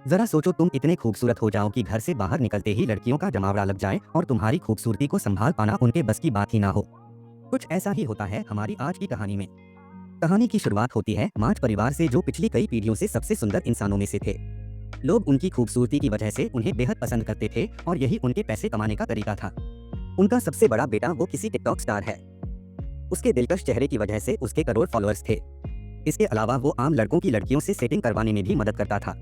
जरा सोचो, तुम इतने खूबसूरत हो जाओ कि घर से बाहर निकलते ही लड़कियों का जमावड़ा लग जाए और तुम्हारी खूबसूरती को संभाल पाना उनके बस की बात ही ना हो। कुछ ऐसा ही होता है हमारी आज की कहानी में। कहानी की शुरुआत होती है मार्च परिवार से, जो पिछली कई पीढ़ियों से सबसे सुंदर इंसानों में से थे। लोग उनकी खूबसूरती की वजह से उन्हें बेहद पसंद करते थे और यही उनके पैसे कमाने का तरीका था। उनका सबसे बड़ा बेटा वो किसी टिकटॉक स्टार है। उसके दिलकश चेहरे की वजह से उसके करोड़ फॉलोअर्स थे। इसके अलावा वो आम लड़कों की लड़कियों से सेटिंग करवाने में भी मदद करता था।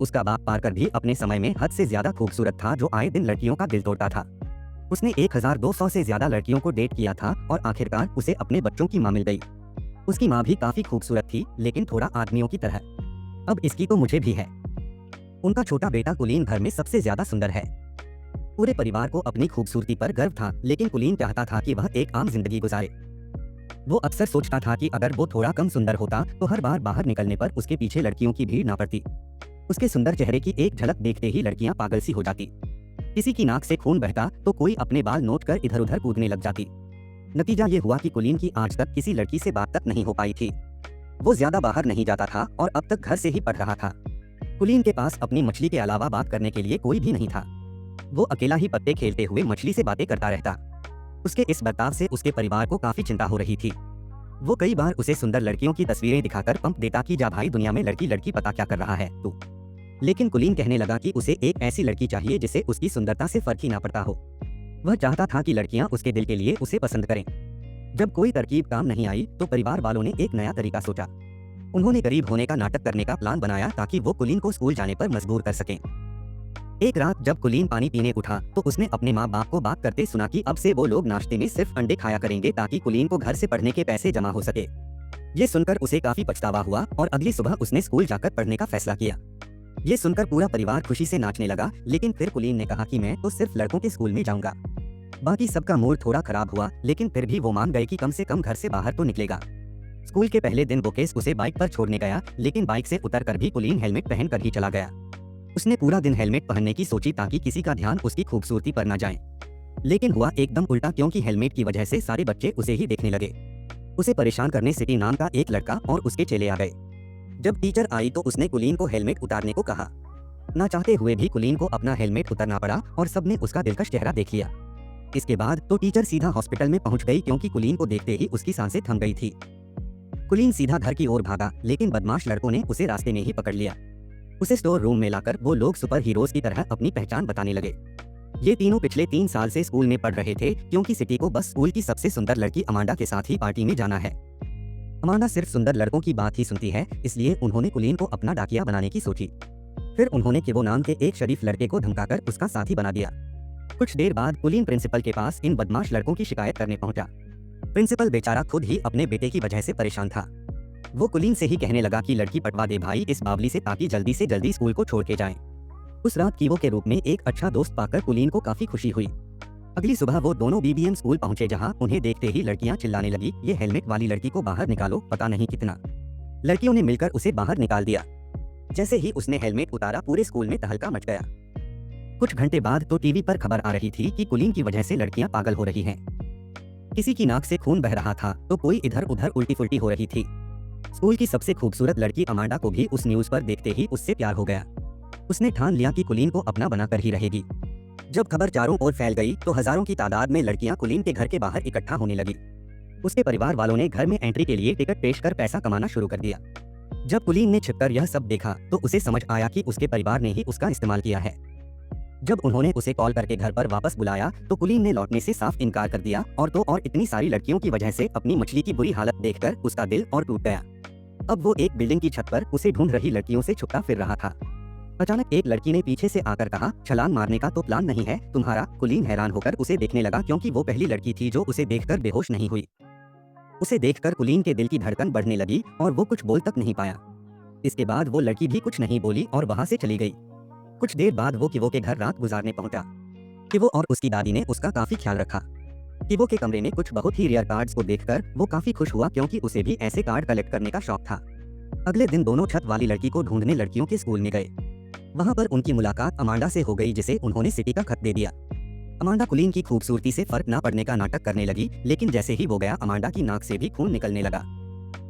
उसका बाप पार्कर भी अपने समय में हद से ज्यादा खूबसूरत था, जो आए दिन लड़कियों का दिल तोड़ता था। उसने 1200 से ज्यादा लड़कियों को डेट किया था और आखिरकार उसे अपने बच्चों की मां मिल गई। उसकी मां भी काफी खूबसूरत थी, लेकिन थोड़ा आदमियों की तरह। अब इसकी तो मुझे भी है। उनका छोटा बेटा कुलीन घर में सबसे ज्यादा सुंदर है। पूरे परिवार को अपनी खूबसूरती पर गर्व था, लेकिन कुलीन चाहता था कि वह एक आम जिंदगी गुजारे। वो अक्सर सोचता था कि अगर वो थोड़ा कम सुंदर होता तो हर बार बाहर निकलने पर उसके पीछे लड़कियों की भीड़ ना पड़ती। उसके सुंदर चेहरे की एक झलक देखते ही लड़कियां पागल सी हो जाती। किसी की नाक से खून बहता तो कोई अपने बाल नोच कर इधर उधर कूदने लग जाती। नतीजा ये हुआ कि कुलीन की आज तक किसी लड़की से बात तक नहीं हो पाई थी। वो ज्यादा बाहर नहीं जाता था और अब तक घर से ही पढ़ रहा था। कुलीन के पास अपनी मछली के अलावा बात करने के लिए कोई भी नहीं था। वो अकेला ही पत्ते खेलते हुए मछली से बातें करता रहता। उसके इस बर्ताव से उसके परिवार को काफी चिंता हो रही थी। वो कई बार उसे सुंदर लड़कियों की तस्वीरें दिखाकर पंप देता कि जा भाई, दुनिया में लड़की लड़की पता क्या कर रहा है तू। लेकिन कुलीन कहने लगा कि उसे एक ऐसी लड़की चाहिए जिसे उसकी सुंदरता से फर्क ही ना पड़ता हो। वह चाहता था कि लड़कियां उसके दिल के लिए उसे पसंद करें। जब कोई तरकीब काम नहीं आई तो परिवार वालों ने एक नया तरीका सोचा। उन्होंने गरीब होने का नाटक करने का प्लान बनाया ताकि वो कुलीन को स्कूल जाने पर मजबूर कर सकें। एक रात जब कुलीन पानी पीने उठा तो उसने अपने माँ बाप को बात करते सुना कि अब से वो लोग नाश्ते में सिर्फ अंडे खाया करेंगे ताकि कुलीन को घर से पढ़ने के पैसे जमा हो सके। ये सुनकर उसे काफी पछतावा हुआ और अगली सुबह उसने स्कूल जाकर पढ़ने का फैसला किया। ये सुनकर पूरा परिवार खुशी से नाचने लगा, लेकिन फिर कुलीन ने कहा कि मैं तो सिर्फ लड़कों के स्कूल में जाऊंगा। बाकी सबका मूड थोड़ा खराब हुआ, लेकिन फिर भी वो मान गए कि कम से कम घर से बाहर तो निकलेगा। स्कूल के पहले दिन बोकेस उसे बाइक पर छोड़ने गया, लेकिन बाइक से उतरकर भी कुलीन हेलमेट पहनकर ही चला गया। उसने पूरा दिन हेलमेट पहनने की सोची ताकि किसी का ध्यान उसकी खूबसूरती पर न जाए, लेकिन हुआ एकदम उल्टा, क्योंकि हेलमेट की वजह से सारे बच्चे उसे ही देखने लगे। उसे परेशान करने सिटी नाम का एक लड़का और उसके चेले आ गए। जब टीचर आई तो उसने कुलीन को हेलमेट उतारने को कहा। ना चाहते हुए भी कुलीन को अपना हेलमेट उतारना पड़ा और सबने उसका दिलकश चेहरा देख लिया। इसके बाद तो टीचर सीधा हॉस्पिटल में पहुंच गई, क्योंकि कुलीन को देखते ही उसकी सांसें थम गई थी। कुलीन सीधा घर की ओर भागा, लेकिन बदमाश लड़कों ने उसे रास्ते में ही पकड़ लिया। उसे स्टोर रूम में लाकर वो लोग सुपर हीरोज की तरह अपनी पहचान बताने लगे। ये तीनों पिछले 3 साल से स्कूल में पढ़ रहे थे, क्योंकि सिटी को बस स्कूल की सबसे सुंदर लड़की अमांडा के साथ ही पार्टी में जाना है। अमांडा सिर्फ सुंदर लड़कों की बात ही सुनती है, इसलिए उन्होंने कुलीन को अपना डाकिया बनाने की सोची। फिर उन्होंने किवो नाम के एक शरीफ लड़के को धमकाकर उसका साथी बना दिया। कुछ देर बाद कुलीन प्रिंसिपल के पास इन बदमाश लड़कों की शिकायत करने पहुंचा। प्रिंसिपल बेचारा खुद ही अपने बेटे की वजह से परेशान था। वो कुलीन से ही कहने लगा कि लड़की पटवा दे भाई इस बावली से, ताकि जल्दी से जल्दी स्कूल को छोड़ के जाएं। उस रात कीवो के रूप में एक अच्छा दोस्त पाकर कुलीन को काफी खुशी हुई। अगली सुबह वो दोनों बीबीएम स्कूल पहुंचे, जहां उन्हें देखते ही लड़कियां चिल्लाने लगी, ये हेलमेट वाली लड़की को बाहर निकालो, पता नहीं कितना। लड़कियों ने मिलकर उसे बाहर निकाल दिया। जैसे ही उसने हेलमेट उतारा पूरे स्कूल में तहलका मच गया। कुछ घंटे बाद तो टीवी पर खबर आ रही थी कि कुलीन की वजह से लड़कियां पागल हो रही हैं। किसी की नाक से खून बह रहा था तो कोई इधर उधर उल्टी फुल्टी हो रही थी। स्कूल की सबसे खूबसूरत लड़की अमांडा को भी उस न्यूज पर देखते ही उससे प्यार हो गया। उसने ठान लिया कि कुलीन को अपना बनाकर ही रहेगी। जब खबर चारों ओर फैल गई तो हजारों की तादाद में लड़कियां कुलीन के घर के बाहर इकट्ठा होने लगी। उसके परिवार वालों ने घर में एंट्री के लिए टिकट पेश कर पैसा कमाना शुरू कर दिया। जब कुलीन ने छिपकर यह सब देखा तो उसे समझ आया कि उसके परिवार ने ही उसका इस्तेमाल किया है। जब उन्होंने उसे कॉल करके घर पर वापस बुलाया तो कुलीन ने लौटने से साफ इनकार कर दिया, और इतनी सारी लड़कियों की वजह से अपनी मछली की बुरी हालत देखकर उसका दिल और टूट गया। अब वो एक बिल्डिंग की छत पर उसे ढूंढ रही लड़कियों से छुपता फिर रहा था। अचानक एक लड़की ने पीछे से आकर कहा, छलांग मारने का तो प्लान नहीं है तुम्हारा? कुलीन हैरान होकर उसे देखने लगा, क्योंकि वो पहली लड़की थी जो उसे देखकर बेहोश नहीं हुई। उसे देखकर कुलीन के दिल की धड़कन बढ़ने लगी और वो कुछ बोल तक नहीं पाया। इसके बाद वो लड़की भी कुछ नहीं बोली और वहां से चली गई। कुछ देर बाद वो कीवो के घर रात गुजारने पहुंचा। कीवो और उसकी दादी ने उसका काफी ख्याल रखा। कीवो के कमरे में कुछ बहुत ही रेयर कार्ड्स को देखकर वो काफी खुश हुआ, क्योंकि उसे भी ऐसे कार्ड कलेक्ट करने का शौक था। अगले दिन दोनों छत वाली लड़की को ढूंढने लड़कियों के स्कूल में गए। वहां पर उनकी मुलाकात अमांडा से हो गई, जिसे उन्होंने सिटी का खत दे दिया। अमांडा कुलीन की खूबसूरती से फर्क ना पड़ने का नाटक करने लगी, लेकिन जैसे ही वो गया अमांडा की नाक से भी खून निकलने लगा।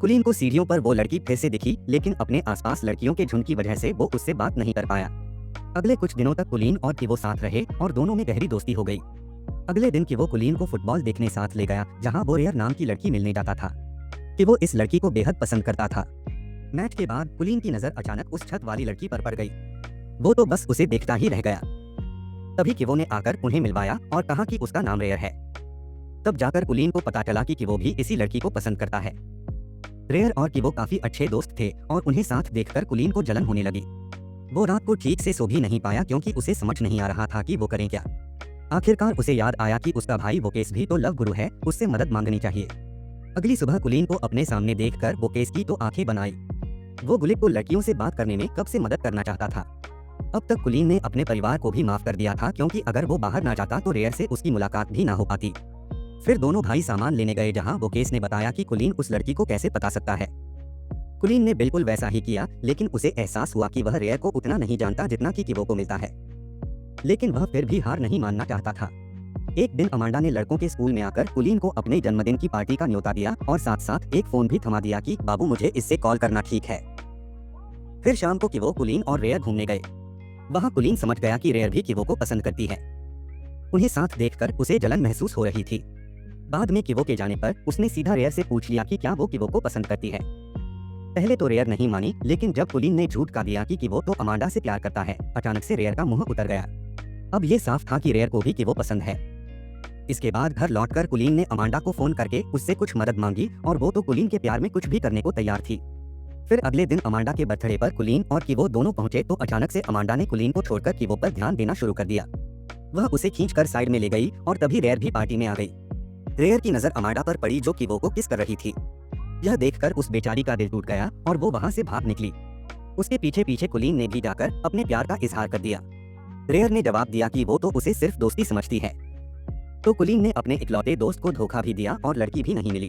कुलीन को सीढ़ियों पर वो लड़की फिर से दिखी, लेकिन अपने आसपास लड़कियों के झुंड की वजह से वो उससे बात नहीं कर पाया। अगले कुछ दिनों तक कुलीन और किवो साथ रहे और दोनों में गहरी दोस्ती हो गई। अगले दिन किवो कुलीन को फुटबॉल देखने साथ ले गया, जहां वो रेयर नाम की लड़की मिलने जाता था। किवो इस लड़की को बेहद पसंद करता था। मैच के बाद कुलीन की नजर अचानक उस छत वाली लड़की पर पड़ गई। वो तो बस उसे देखता ही रह गया। तभी किवो ने आकर उन्हें मिलवाया और कहा कि उसका नाम रेयर है। तब जाकर कुलीन को पता चला कि किवो भी इसी लड़की को पसंद करता है। रेयर और किवो काफी अच्छे दोस्त थे और उन्हें साथ देखकर कुलीन को जलन होने लगी। वो रात को ठीक से सो भी नहीं पाया क्योंकि उसे समझ नहीं आ रहा था कि वो करें क्या। आखिरकार उसे याद आया कि उसका भाई वोकेस भी तो लव गुरु है, उससे मदद मांगनी चाहिए। अगली सुबह कुलीन को अपने सामने देखकर वोकेस की तो आंखें बनाई। वो गुलिक को लड़कियों से बात करने में कब से मदद करना चाहता था। अब तक कुलीन ने अपने परिवार को भी माफ कर दिया था, क्योंकि अगर वो बाहर ना जाता तो रेयर से उसकी मुलाकात भी ना हो पाती। फिर दोनों भाई सामान लेने गए, जहां वोकेस ने बताया कि कुलीन उस लड़की को कैसे बता सकता है। कुलीन ने बिल्कुल वैसा ही किया, लेकिन उसे एहसास हुआ कि वह रेयर को उतना नहीं जानता जितना कि किवो को मिलता है। लेकिन वह फिर भी हार नहीं मानना चाहता था। एक दिन अमांडा ने लड़कों के स्कूल में आकर कुलीन को अपने जन्मदिन की पार्टी का न्योता दिया और साथ साथ एक फोन भी थमा दिया कि बाबू मुझे इससे कॉल करना ठीक है। फिर शाम को किवो, कुलीन और रेयर घूमने गए। वहां कुलीन समझ गया कि रेयर भी किवो को पसंद करती है। उन्हें साथ देखकर उसे जलन महसूस हो रही थी। बाद में किवो के जाने पर उसने सीधा रेयर से पूछ लिया कि क्या वो किवो को पसंद करती है। पहले तो रेयर नहीं मानी, लेकिन जब कुलीन ने झूठ का दिया कि किवो तो अमांडा से प्यार करता है, अचानक से रेयर का मुंह उतर गया। अब ये साफ था कि रेयर को भी किवो पसंद है। इसके बाद घर लौटकर कुलीन ने अमांडा को फोन करके उससे कुछ मदद मांगी और वो तो कुलीन के प्यार में कुछ भी करने को तैयार थी। फिर अगले दिन अमांडा के बर्थडे पर कुलीन और किवो दोनों पहुंचे तो अचानक से अमांडा ने कुलीन को छोड़कर किवो पर ध्यान देना शुरू कर दिया। वह उसे खींचकर साइड में ले गई और तभी रेयर भी पार्टी में आ गई। रेयर की नजर अमांडा पर पड़ी, जो किवो को किस कर रही थी। यह देखकर उस बेचारी का दिल टूट गया और वो वहां से भाग निकली। उसके पीछे पीछे कुलीन ने भी जाकर अपने प्यार का इजहार कर दिया। रेयर ने जवाब दिया कि वो तो उसे सिर्फ दोस्ती समझती है। तो कुलीन ने अपने इकलौते दोस्त को धोखा भी दिया और लड़की भी नहीं मिली।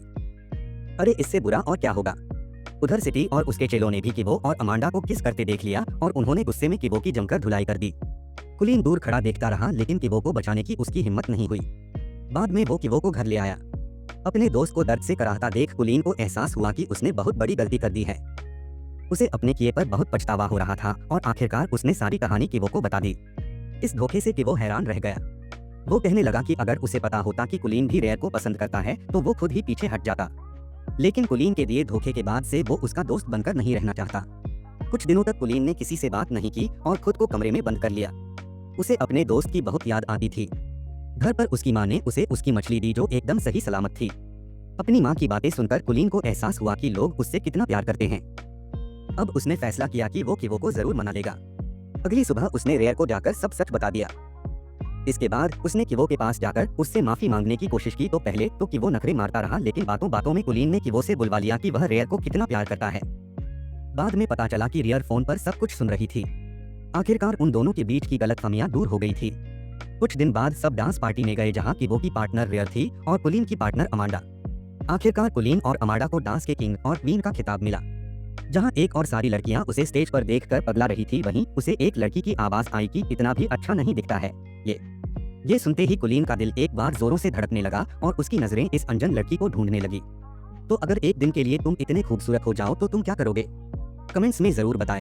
अरे इससे बुरा और क्या होगा। उधर सिटी और उसके चेलों ने भी किवो और अमांडा को किस करते देख लिया और उन्होंने गुस्से में किवो की जमकर धुलाई कर दी। कुलीन दूर खड़ा देखता रहा, लेकिन किवो को बचाने की उसकी हिम्मत नहीं हुई। बाद में वो किवो को घर ले आया। अपने दोस्त को दर्द से कराहता देख कुलीन को एहसास हुआ कि उसने बहुत बड़ी गलती कर दी है। उसे अपने किए पर बहुत पछतावा हो रहा था और आखिरकार उसने सारी कहानी किवो को बता दी। इस धोखे से किवो हैरान रह गया। वो कहने लगा कि अगर उसे पता होता कि कुलीन भी रेयर को पसंद करता है तो वो खुद ही पीछे हट जाता। लेकिन कुलीन के दिए धोखे के बाद से वो उसका दोस्त बनकर नहीं रहना चाहता। कुछ दिनों तक कुलीन ने किसी से बात नहीं की और खुद को कमरे में बंद कर लिया। उसे अपने दोस्त की बहुत याद आती थी। घर पर उसकी माँ ने उसे उसकी मछली दी, जो एकदम सही सलामत थी। अपनी माँ की बातें सुनकर कुलीन को एहसास हुआ कि लोग उससे कितना प्यार करते हैं। अब उसने फैसला किया कि वो किवो को जरूर मना लेगा। अगली सुबह उसने रेयर को जाकर सब सच बता दिया। इसके बाद उसने किवो के पास जाकर उससे माफी मांगने की कोशिश की तो पहले तो किवो नखरे मारता रहा, लेकिन बातों बातों में कुलीन ने किवो से बुलवा लिया कि वह रेयर को कितना प्यार करता है। बाद में पता चला कि रेयर फोन पर सब कुछ सुन रही थी। आखिरकार उन दोनों के बीच की गलतफहमियां दूर हो गई थी। कुछ दिन बाद सब डांस पार्टी में गए, जहां किवो की पार्टनर रेयर थी और कुलीन की पार्टनर अमांडा। आखिरकार कुलीन और अमांडा को डांस के किंग और क्वीन का खिताब मिला। जहां एक और सारी लड़कियां उसे स्टेज पर देखकर पगला रही थी, वहीं उसे एक लड़की की आवाज आई कि इतना भी अच्छा नहीं दिखता है ये सुनते ही कुलीन का दिल एक बार जोरों से धड़कने लगा और उसकी नजरें इस अनजान लड़की को ढूंढने लगी। तो अगर एक दिन के लिए तुम इतने खूबसूरत हो जाओ तो तुम क्या करोगे? कमेंट्स में जरूर बताएं।